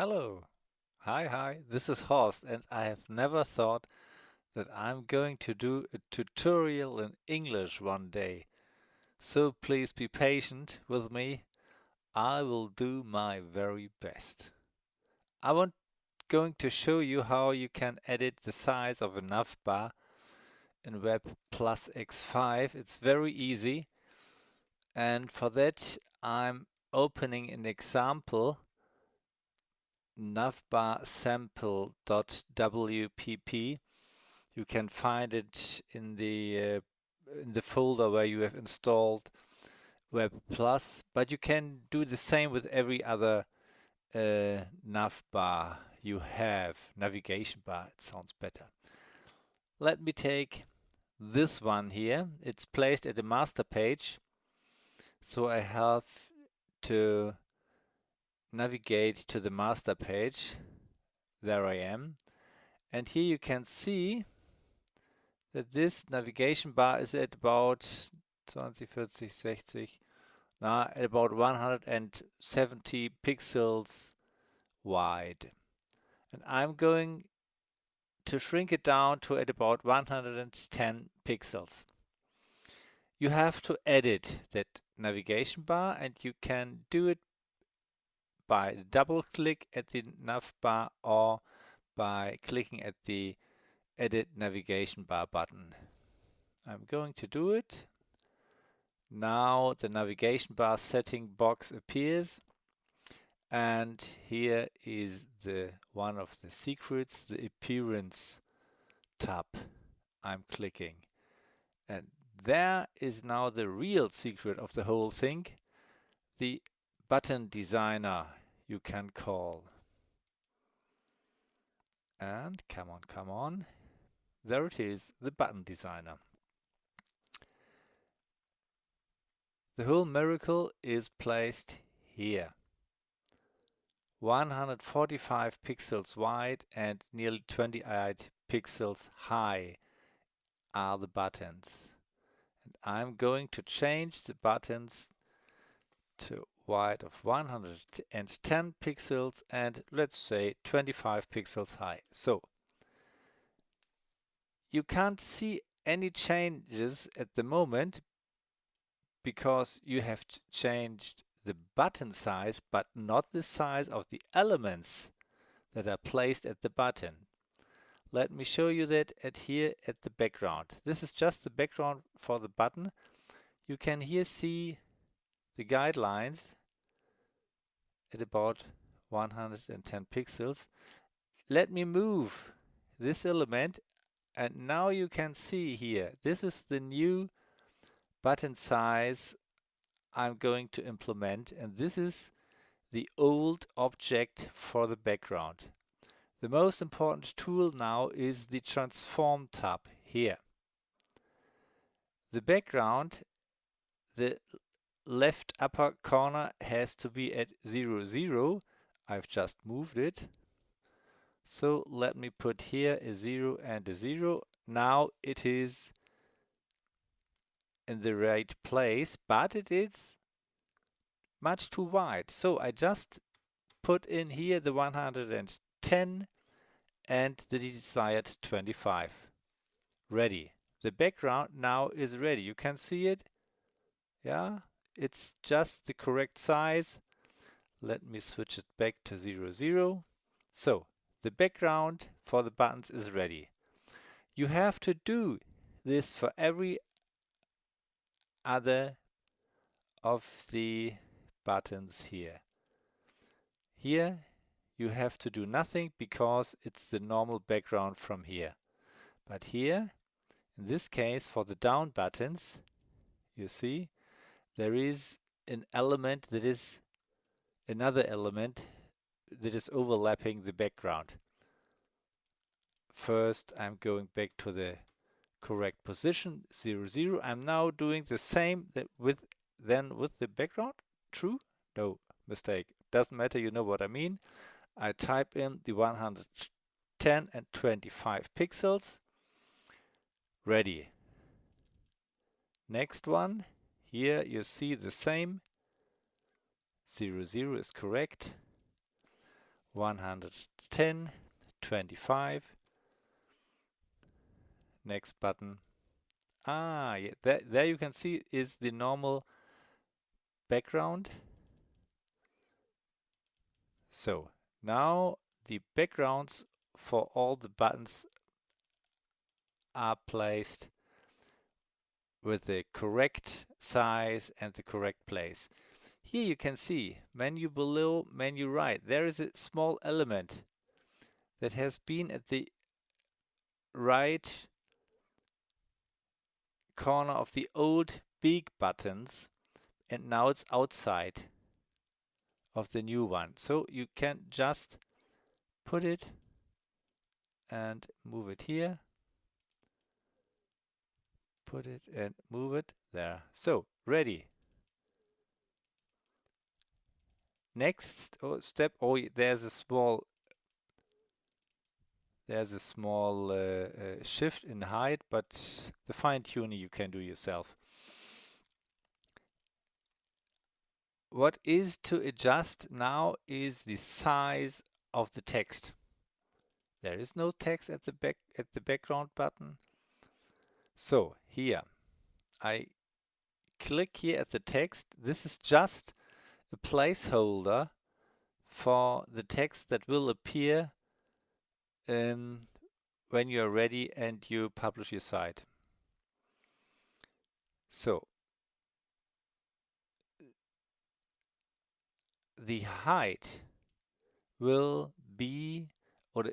Hello. Hi. This is Horst, and I have never thought that I'm going to do a tutorial in English one day. So please be patient with me. I will do my very best. I want going to show you how you can edit the size of a navbar in WebPlus X5. It's very easy, and for that I'm opening an example navbar sample.wpp. You can find it in the folder where you have installed WebPlus, but you can do the same with every other navbar you have. Navigation bar, it sounds better. Let me take this one here. It's placed at the master page, so I have to navigate to the master page. There I am. And here you can see that this navigation bar is at about 20, 40, 60, at about 170 pixels wide. And I'm going to shrink it down to at about 110 pixels. You have to edit that navigation bar, and you can do it by double click at the nav bar or by clicking at the edit navigation bar button. I'm going to do it. Now the navigation bar setting box appears, and here is the one of the secrets, the appearance tab. I'm clicking, and there is now the real secret of the whole thing, the button designer you can call. And come on, there it is, the button designer. The whole miracle is placed here. 145 pixels wide and nearly 28 pixels high are the buttons. And I'm going to change the buttons to wide of 110 pixels and let's say 25 pixels high. So you can't see any changes at the moment because you have changed the button size, but not the size of the elements that are placed at the button. Let me show you that here at the background. This is just the background for the button. You can here see the guidelines at about 110 pixels. Let me move this element, and now you can see here, this is the new button size I'm going to implement, and this is the old object for the background. The most important tool now is the transform tab here. The background, the left upper corner has to be at 0, 0. I've just moved it. So let me put here a 0 and a 0. Now it is in the right place, but it is much too wide. So I just put in here the 110 and the desired 25. Ready. The background now is ready. You can see it. Yeah, it's just the correct size. Let me switch it back to 0, 0. So the background for the buttons is ready. You have to do this for every other of the buttons here. Here you have to do nothing because it's the normal background from here. But here, in this case, for the down buttons, you see, there is an element that is another element that is overlapping the background. First, I'm going back to the correct position, 0, 0. I'm now doing the same with the background. True? No, mistake. Doesn't matter, you know what I mean. I type in the 110 and 25 pixels. Ready. Next one. Here you see the same. 0, 0 is correct. 110, 25. Next button. Ah, yeah, there you can see is the normal background. So now the backgrounds for all the buttons are placed with the correct size and the correct place. Here you can see menu below, menu right. There is a small element that has been at the right corner of the old big buttons, and now it's outside of the new one. So you can just put it and move it here, put it and move it there. So ready. Next step. Oh, there's a small shift in height, but the fine tuning you can do yourself. What is to adjust now is the size of the text. There is no text at the background button. So here I click here at the text. This is just a placeholder for the text that will appear when you are ready and you publish your site. So the height will be or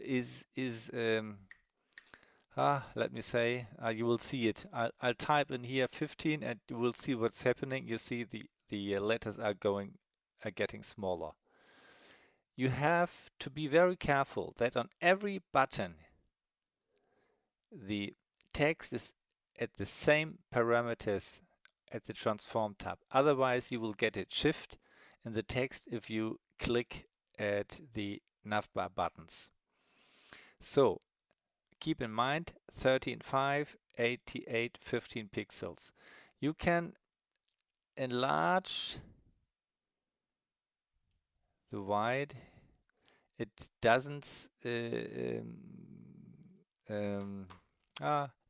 let me say, you will see it. I'll type in here 15 and you will see what's happening. You see the letters are getting smaller. You have to be very careful that on every button the text is at the same parameters at the transform tab. Otherwise you will get a shift in the text if you click at the navbar buttons. So keep in mind 13.5, 88, 15 pixels. You can enlarge the wide. It doesn't the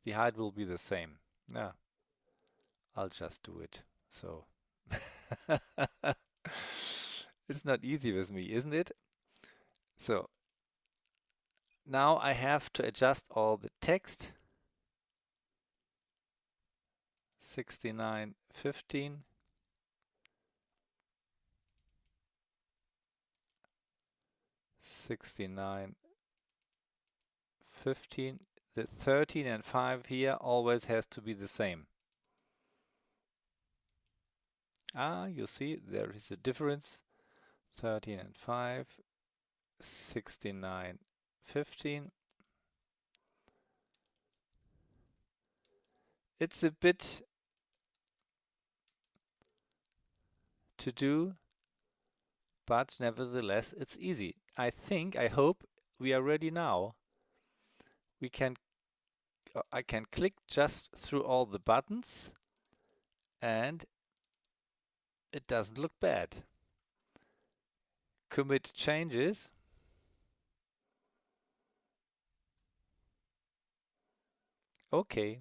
height will be the same. Yeah, I'll just do it. So it's not easy with me, isn't it? So now I have to adjust all the text. 69.15. 69.15. The 13 and 5 here always has to be the same. You see there is a difference. 13 and 5, 69.15. It's a bit to do, but nevertheless it's easy. I hope we are ready now. I can click just through all the buttons and it doesn't look bad. Commit changes. Okay.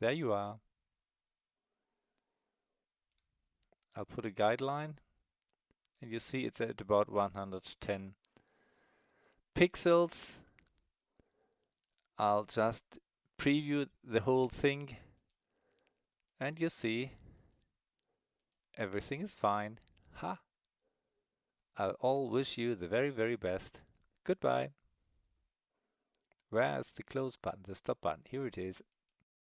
There you are. I'll put a guideline and you see it's at about 110 pixels. I'll just preview the whole thing and you see everything is fine. Ha! I'll all wish you the very, very best. Goodbye. Where's the close button, the stop button? Here it is.